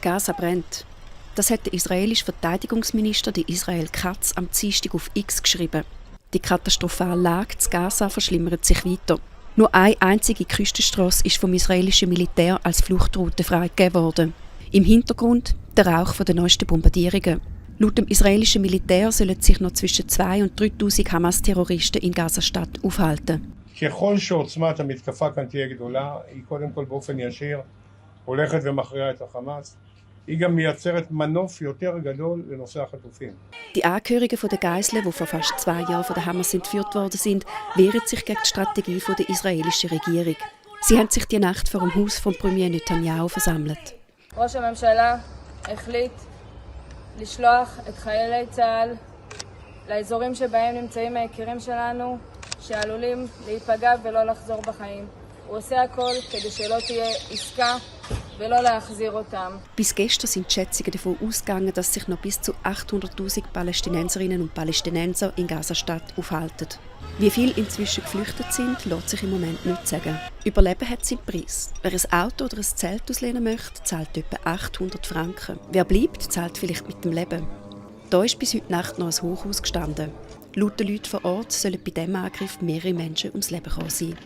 Gaza brennt. Das hat der israelische Verteidigungsminister Israel Katz am Dienstag auf X geschrieben. Die katastrophale Lage in Gaza verschlimmert sich weiter. Nur eine einzige Küstenstrasse ist vom israelischen Militär als Fluchtroute freigegeben worden. Im Hintergrund der Rauch der neuesten Bombardierungen. Laut dem israelischen Militär sollen sich noch zwischen 2.000 und 3.000 Hamas-Terroristen in Gaza-Stadt aufhalten. ככל שעוצמת המתקפה כאן תהיה גדולה, היא קודם כל באופן ישיר הולכת ומכריעה את החמאס. היא גם מייצרת מנוף יותר גדול לנושא החטופים. Die Angehörigen der Geiseln, die vor fast 2 Jahren von der Hamas entführt worden sind, wehren sich gegen die Strategie der israelischen Regierung. Sie haben sich die Nacht vor dem Haus von Premier Netanyahu versammelt. ראש הממשלה החליט לשלוח את חיילי צה"ל לאזורים שבהם נמצאים היקירים שלנו שעלולים להיפגע ולא לחזור בחיים. הוא עושה הכל כדי שלא תהיה עסקה ולא להחזיר אותם. Bis gestern sind die Schätzungen davon ausgegangen, dass sich noch bis zu 800.000 Palästinenserinnen und Palästinenser in Gaza-Stadt aufhalten. Wie viele inzwischen geflüchtet sind, lässt sich im Moment nicht sagen. Überleben hat seinen Preis. Wer ein Auto oder ein Zelt auslehnen möchte, zahlt etwa 800 Franken. Wer bleibt, zahlt vielleicht mit dem Leben. Da ist bis heute Nacht noch ein Hochhaus gestanden. Laut den Leuten vor Ort sollen bei diesem Angriff mehrere Menschen ums Leben gekommen sein.